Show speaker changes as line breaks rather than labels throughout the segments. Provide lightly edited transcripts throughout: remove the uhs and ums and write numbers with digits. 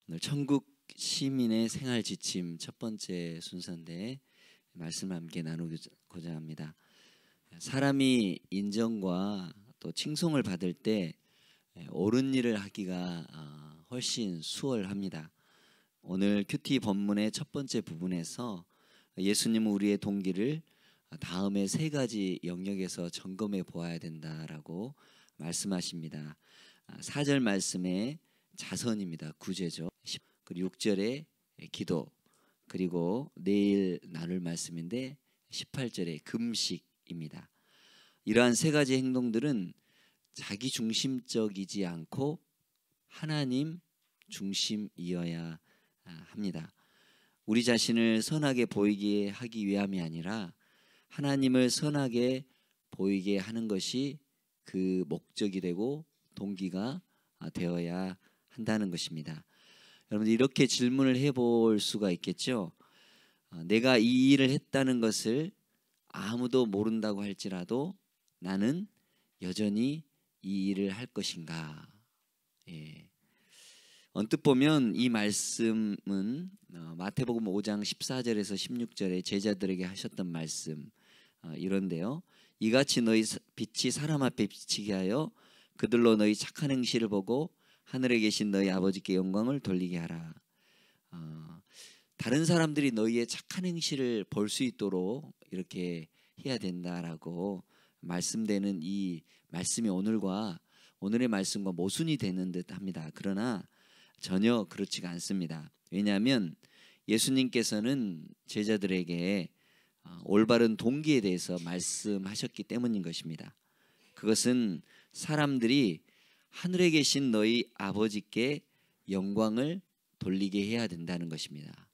오늘 천국 시민의 생활 지침 첫 번째 순서인데 말씀을 함께 나누고자 합니다. 사람이 인정과 또 칭송을 받을 때 옳은 일을 하기가 훨씬 수월합니다. 오늘 큐티 본문의 첫 번째 부분에서 예수님은 우리의 동기를 다음에 세 가지 영역에서 점검해 보아야 된다라고 말씀하십니다. 4절 말씀에 자선입니다. 구제죠. 그리고 6절에 기도, 그리고 내일 나눌 말씀인데 18절에 금식입니다. 이러한 세 가지 행동들은 자기 중심적이지 않고 하나님 중심이어야 합니다. 우리 자신을 선하게 보이게 하기 위함이 아니라 하나님을 선하게 보이게 하는 것이 그 목적이 되고 동기가 되어야 한다는 것입니다. 여러분, 이렇게 질문을 해볼 수가 있겠죠. 내가 이 일을 했다는 것을 아무도 모른다고 할지라도 나는 여전히 이 일을 할 것인가. 언뜻 보면 이 말씀은 마태복음 5장 14절에서 16절에 제자들에게 하셨던 말씀 이런데요. 이같이 너희 빛이 사람 앞에 비치게 하여 그들로 너희 착한 행실을 보고 하늘에 계신 너희 아버지께 영광을 돌리게 하라. 다른 사람들이 너희의 착한 행실을 볼 수 있도록 이렇게 해야 된다라고 말씀되는 이 말씀이 오늘의 말씀과 모순이 되는 듯합니다. 그러나 전혀 그렇지가 않습니다. 왜냐하면 예수님께서는 제자들에게 올바른 동기에 대해서 말씀하셨기 때문인 것입니다. 그것은 사람들이 하늘에 계신 너희 아버지께 영광을 돌리게 해야 된다는 것입니다.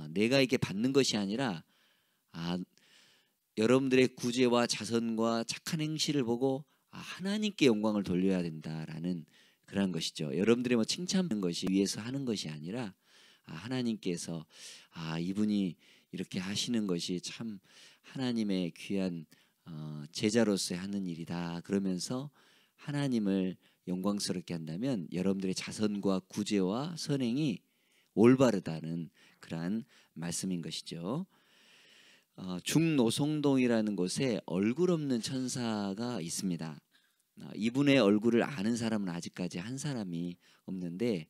내가 이게 받는 것이 아니라 여러분들의 구제와 자선과 착한 행실을 보고 하나님께 영광을 돌려야 된다라는 그런 것이죠. 여러분들의 칭찬받는 것이 위해서 하는 것이 아니라 하나님께서 이분이 이렇게 하시는 것이 참 하나님의 귀한 제자로서 하는 일이다. 그러면서 하나님을 영광스럽게 한다면 여러분들의 자선과 구제와 선행이 올바르다는 그러한 말씀인 것이죠. 중노송동이라는 곳에 얼굴 없는 천사가 있습니다. 이분의 얼굴을 아는 사람은 아직까지 한 사람이 없는데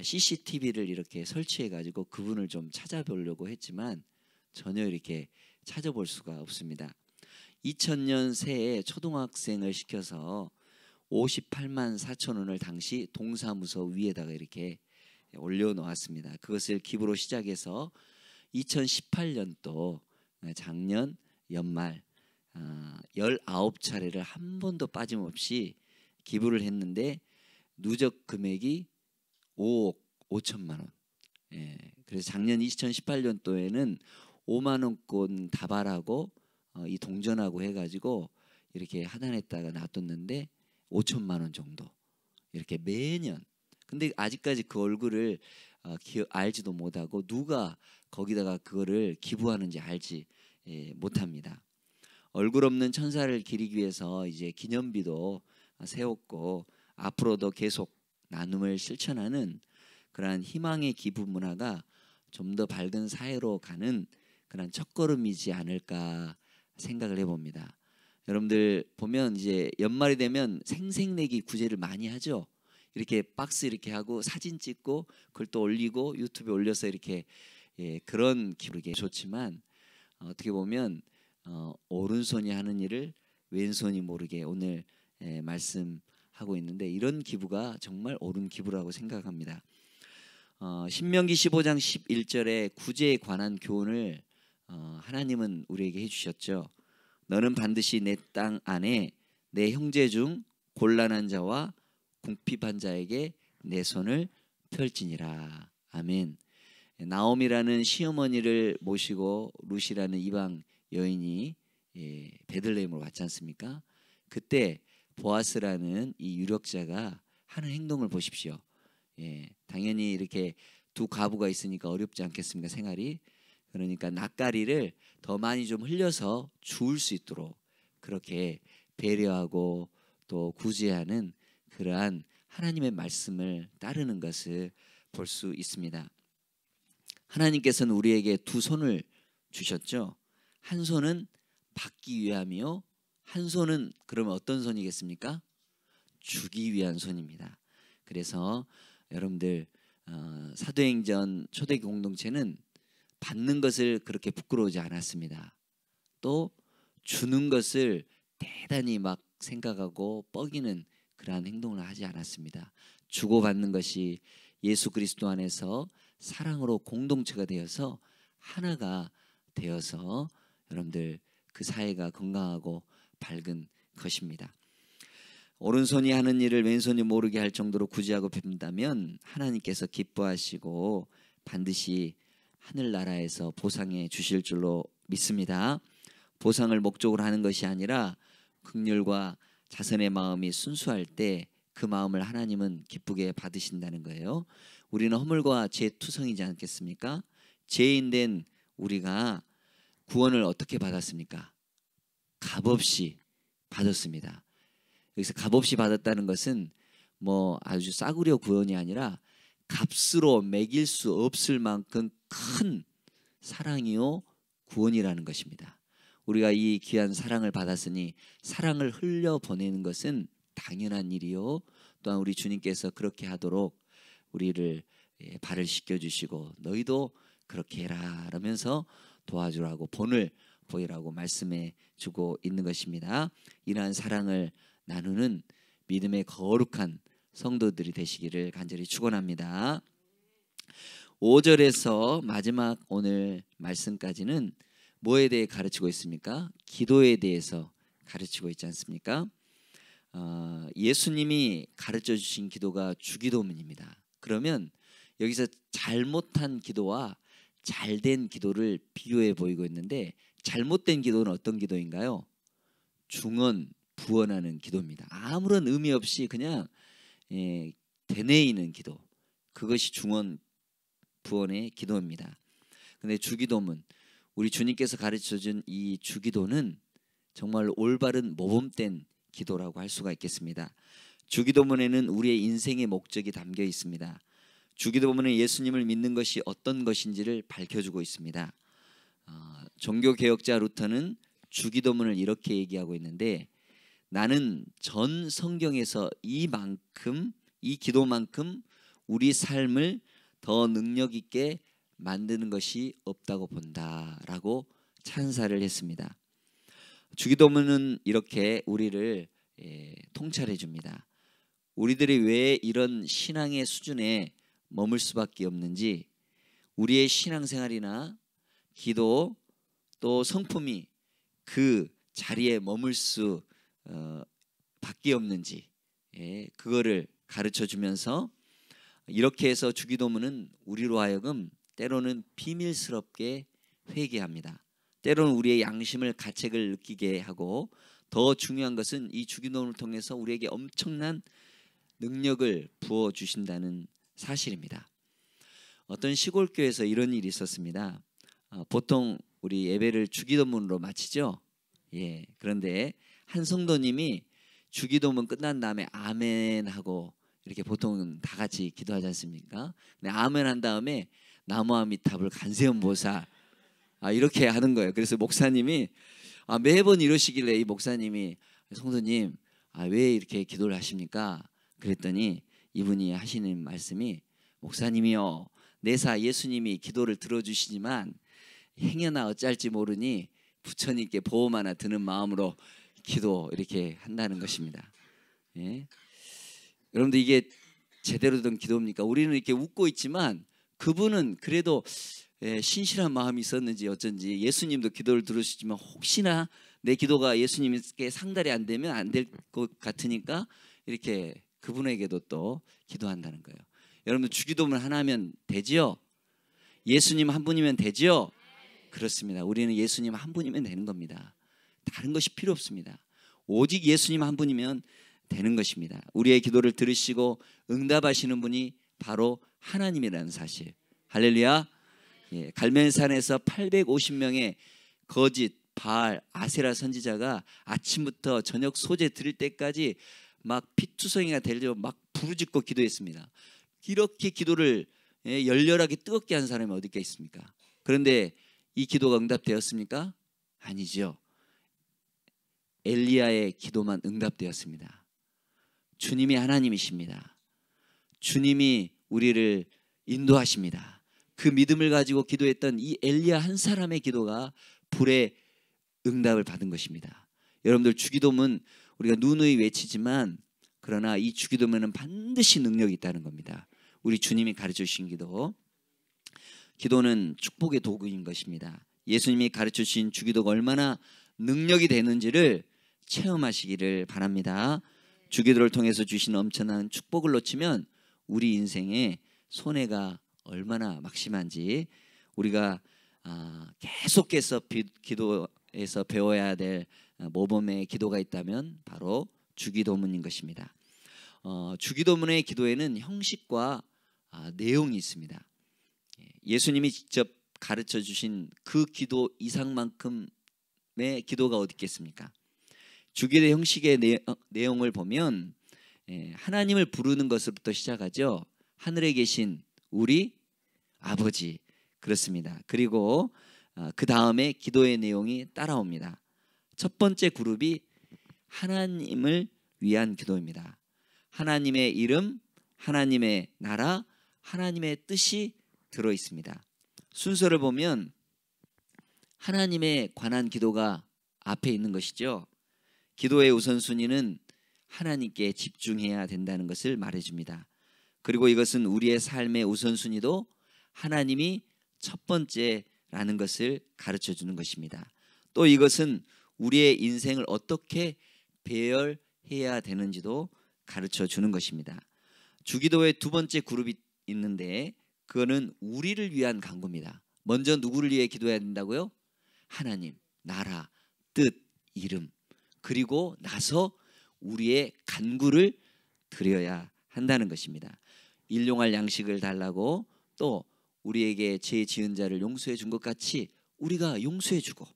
CCTV를 이렇게 설치해 가지고 그분을 좀 찾아보려고 했지만 전혀 이렇게 찾아볼 수가 없습니다. 2000년 새해 초등학생을 시켜서 58만 4천 원을 당시 동사무소 위에다가 이렇게 올려놓았습니다. 그것을 기부로 시작해서 2018년도 작년 연말 19차례를 한 번도 빠짐없이 기부를 했는데 누적 금액이 5억 5천만 원. 그래서 작년 2018년도에는 5만 원권 다발하고 이 동전하고 해가지고 이렇게 하단에다가 놔뒀는데 5천만 원 정도 이렇게 매년. 근데 아직까지 그 얼굴을 알지도 못하고 누가 거기다가 그거를 기부하는지 알지 못합니다. 얼굴 없는 천사를 기리기 위해서 이제 기념비도 세웠고 앞으로도 계속 나눔을 실천하는 그러한 희망의 기부 문화가 좀 더 밝은 사회로 가는 그런 첫걸음이지 않을까 생각을 해봅니다. 여러분들 보면 이제 연말이 되면 생색내기 구제를 많이 하죠. 이렇게 박스 이렇게 하고 사진 찍고 그걸 또 올리고 유튜브에 올려서 이렇게 그런 기분이 좋지만 어떻게 보면 오른손이 하는 일을 왼손이 모르게 오늘 말씀하고 있는데 이런 기부가 정말 옳은 기부라고 생각합니다. 신명기 15장 11절에 구제에 관한 교훈을 하나님은 우리에게 해주셨죠. 너는 반드시 내 땅 안에 내 형제 중 곤란한 자와 궁핍한 자에게 내 손을 펼지니라. 아멘. 나옴이라는 시어머니를 모시고 룻이라는 이방 여인이 베들레헴으로 왔지 않습니까? 그때 보아스라는 이 유력자가 하는 행동을 보십시오. 당연히 이렇게 두 가부가 있으니까 어렵지 않겠습니까? 생활이. 그러니까 낯가리를 더 많이 좀 흘려서 주울 수 있도록 그렇게 배려하고 또 구제하는 그러한 하나님의 말씀을 따르는 것을 볼 수 있습니다. 하나님께서는 우리에게 두 손을 주셨죠. 한 손은 받기 위함이요, 한 손은 그러면 어떤 손이겠습니까? 주기 위한 손입니다. 그래서 여러분들 사도행전 초대교회 공동체는 받는 것을 그렇게 부끄러워하지 않았습니다. 또 주는 것을 대단히 막 생각하고 뻐기는 그러한 행동을 하지 않았습니다. 주고받는 것이 예수 그리스도 안에서 사랑으로 공동체가 되어서 하나가 되어서 여러분들 그 사회가 건강하고 밝은 것입니다. 오른손이 하는 일을 왼손이 모르게 할 정도로 구제하고 뵙는다면 하나님께서 기뻐하시고 반드시 하늘나라에서 보상해 주실 줄로 믿습니다. 보상을 목적으로 하는 것이 아니라 긍휼과 자선의 마음이 순수할 때 그 마음을 하나님은 기쁘게 받으신다는 거예요. 우리는 허물과 죄 투성이지 않겠습니까? 죄인 된 우리가 구원을 어떻게 받았습니까? 값없이 받았습니다. 여기서 값없이 받았다는 것은 뭐 아주 싸구려 구원이 아니라 값으로 매길 수 없을 만큼 큰 사랑이요 구원이라는 것입니다. 우리가 이 귀한 사랑을 받았으니 사랑을 흘려보내는 것은 당연한 일이요, 또한 우리 주님께서 그렇게 하도록 우리를 발을 씻겨주시고 너희도 그렇게 해라 라면서 도와주라고 본을 보이라고 말씀해 주고 있는 것입니다. 이러한 사랑을 나누는 믿음의 거룩한 성도들이 되시기를 간절히 축원합니다. 5절에서 마지막 오늘 말씀까지는 뭐에 대해 가르치고 있습니까? 기도에 대해서 가르치고 있지 않습니까? 예수님이 가르쳐 주신 기도가 주기도문입니다. 그러면 여기서 잘못한 기도와 잘된 기도를 비교해 보이고 있는데, 잘못된 기도는 어떤 기도인가요? 중언 부언하는 기도입니다. 아무런 의미 없이 그냥 되뇌이는 기도, 그것이 중언 부언의 기도입니다. 근데 주기도문, 우리 주님께서 가르쳐준 이 주기도는 정말 올바른 모범된 기도라고 할 수가 있겠습니다. 주기도문에는 우리의 인생의 목적이 담겨 있습니다. 주기도문은 예수님을 믿는 것이 어떤 것인지를 밝혀주고 있습니다. 종교개혁자 루터는 주기도문을 이렇게 얘기하고 있는데, 나는 전 성경에서 이 기도만큼 우리 삶을 더 능력 있게 만드는 것이 없다고 본다라고 찬사를 했습니다. 주기도문은 이렇게 우리를 통찰해 줍니다. 우리들이 왜 이런 신앙의 수준에 머물 수밖에 없는지, 우리의 신앙생활이나 기도 또 성품이 그 자리에 머물 수 밖에 없는지, 그거를 가르쳐 주면서 이렇게 해서 주기도문은 우리로 하여금 때로는 비밀스럽게 회개합니다. 때로는 우리의 양심을 가책을 느끼게 하고, 더 중요한 것은 이 주기도문을 통해서 우리에게 엄청난 능력을 부어 주신다는 사실입니다. 어떤 시골 교회에서 이런 일이 있었습니다. 보통 우리 예배를 주기도문으로 마치죠. 그런데 한 성도님이 주기도문 끝난 다음에 아멘 하고 이렇게 보통은 다 같이 기도하지 않습니까? 근데 아멘 한 다음에 나무아미타불 간세음보살 이렇게 하는 거예요. 그래서 목사님이 매번 이러시길래 이 목사님이, 성도님 왜 이렇게 기도를 하십니까? 그랬더니 이분이 하시는 말씀이, 목사님이요, 내사 예수님이 기도를 들어주시지만 행여나 어찌할지 모르니 부처님께 보험 하나 드는 마음으로 기도 이렇게 한다는 것입니다. 여러분들 이게 제대로 된 기도입니까? 우리는 이렇게 웃고 있지만 그분은 그래도 신실한 마음이 있었는지 어쩐지 예수님도 기도를 들으시지만 혹시나 내 기도가 예수님께 상달이 안 되면 안 될 것 같으니까 이렇게 그분에게도 또 기도한다는 거예요. 여러분 주기도문 하나면 되지요? 예수님 한 분이면 되지요? 그렇습니다. 우리는 예수님 한 분이면 되는 겁니다. 다른 것이 필요 없습니다. 오직 예수님 한 분이면 되는 것입니다. 우리의 기도를 들으시고 응답하시는 분이 바로 하나님이라는 사실. 할렐루야. 갈멜산에서 850명의 거짓 바알 아세라 선지자가 아침부터 저녁 소재 드릴 때까지 막 피투성이가 되려고 막 부르짖고 기도했습니다. 이렇게 기도를 열렬하게 뜨겁게 한 사람이 어디 있겠습니까? 그런데 이 기도가 응답되었습니까? 아니죠. 엘리야의 기도만 응답되었습니다. 주님이 하나님이십니다. 주님이 우리를 인도하십니다. 그 믿음을 가지고 기도했던 이 엘리야 한 사람의 기도가 불의 응답을 받은 것입니다. 여러분들, 주기도문 우리가 누누이 외치지만 그러나 이 주기도문은 반드시 능력이 있다는 겁니다. 우리 주님이 가르쳐 주신 기도, 기도는 축복의 도구인 것입니다. 예수님이 가르쳐 주신 주기도가 얼마나 능력이 되는지를 체험하시기를 바랍니다. 주기도를 통해서 주신 엄청난 축복을 놓치면 우리 인생에 손해가 얼마나 막심한지 우리가 계속해서 기도에서 배워야 될 모범의 기도가 있다면 바로 주기도문인 것입니다. 주기도문의 기도에는 형식과 내용이 있습니다. 예수님이 직접 가르쳐 주신 그 기도 이상만큼의 기도가 어디 있겠습니까? 주기도의 형식의 내용을 보면 하나님을 부르는 것부터 시작하죠. 하늘에 계신 우리 아버지, 그렇습니다. 그리고 그 다음에 기도의 내용이 따라옵니다. 첫 번째 그룹이 하나님을 위한 기도입니다. 하나님의 이름, 하나님의 나라, 하나님의 뜻이 들어 있습니다. 순서를 보면 하나님에 관한 기도가 앞에 있는 것이죠. 기도의 우선순위는 하나님께 집중해야 된다는 것을 말해줍니다. 그리고 이것은 우리의 삶의 우선순위도 하나님이 첫 번째라는 것을 가르쳐주는 것입니다. 또 이것은 우리의 인생을 어떻게 배열해야 되는지도 가르쳐주는 것입니다. 주기도의 두 번째 그룹이 있는데 그거는 우리를 위한 간구입니다. 먼저 누구를 위해 기도해야 된다고요? 하나님, 나라, 뜻, 이름, 그리고 나서 우리의 간구를 드려야 한다는 것입니다. 일용할 양식을 달라고, 또 우리에게 죄 지은 자를 용서해 준 것 같이 우리가 용서해 주고,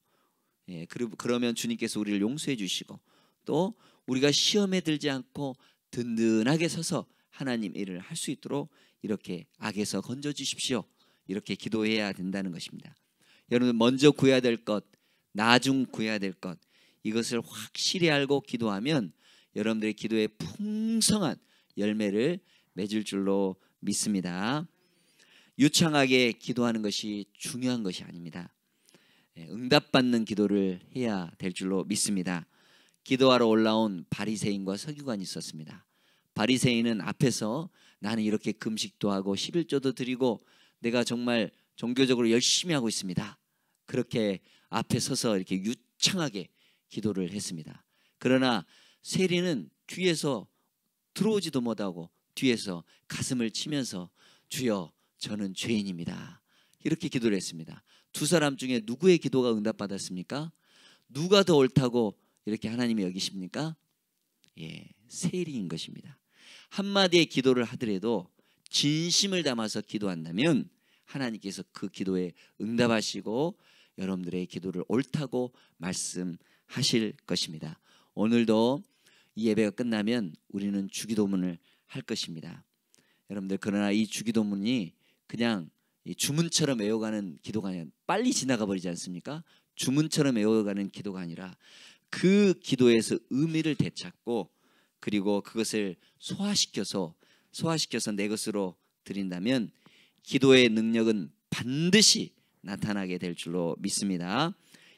그러면 주님께서 우리를 용서해 주시고, 또 우리가 시험에 들지 않고 든든하게 서서 하나님 일을 할 수 있도록 이렇게 악에서 건져 주십시오, 이렇게 기도해야 된다는 것입니다. 여러분, 먼저 구해야 될 것, 나중 구해야 될 것, 이것을 확실히 알고 기도하면 여러분들의 기도에 풍성한 열매를 맺을 줄로 믿습니다. 유창하게 기도하는 것이 중요한 것이 아닙니다. 응답받는 기도를 해야 될 줄로 믿습니다. 기도하러 올라온 바리새인과 서기관이 있었습니다. 바리새인은 앞에서 나는 이렇게 금식도 하고 11조도 드리고 내가 정말 종교적으로 열심히 하고 있습니다, 그렇게 앞에 서서 이렇게 유창하게 기도를 했습니다. 그러나 세리는 뒤에서 들어오지도 못하고 뒤에서 가슴을 치면서 주여 저는 죄인입니다, 이렇게 기도를 했습니다. 두 사람 중에 누구의 기도가 응답받았습니까? 누가 더 옳다고 이렇게 하나님이 여기십니까? 세리인 것입니다. 한마디의 기도를 하더라도 진심을 담아서 기도한다면 하나님께서 그 기도에 응답하시고 여러분들의 기도를 옳다고 말씀하실 것입니다. 오늘도 이 예배가 끝나면 우리는 주기도문을 할 것입니다. 여러분들, 그러나 이 주기도문이 그냥 주문처럼 외워가는 기도가 아니라, 빨리 지나가 버리지 않습니까? 주문처럼 외워가는 기도가 아니라 그 기도에서 의미를 되찾고 그리고 그것을 소화시켜서 내 것으로 드린다면 기도의 능력은 반드시 나타나게 될 줄로 믿습니다.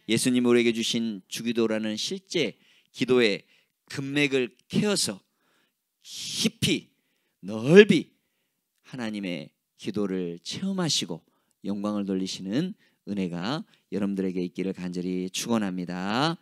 예수님 우리에게 주신 주기도라는 실제 기도의 금맥을 캐어서 깊이 넓이 하나님의 기도를 체험하시고 영광을 돌리시는 은혜가 여러분들에게 있기를 간절히 축원합니다.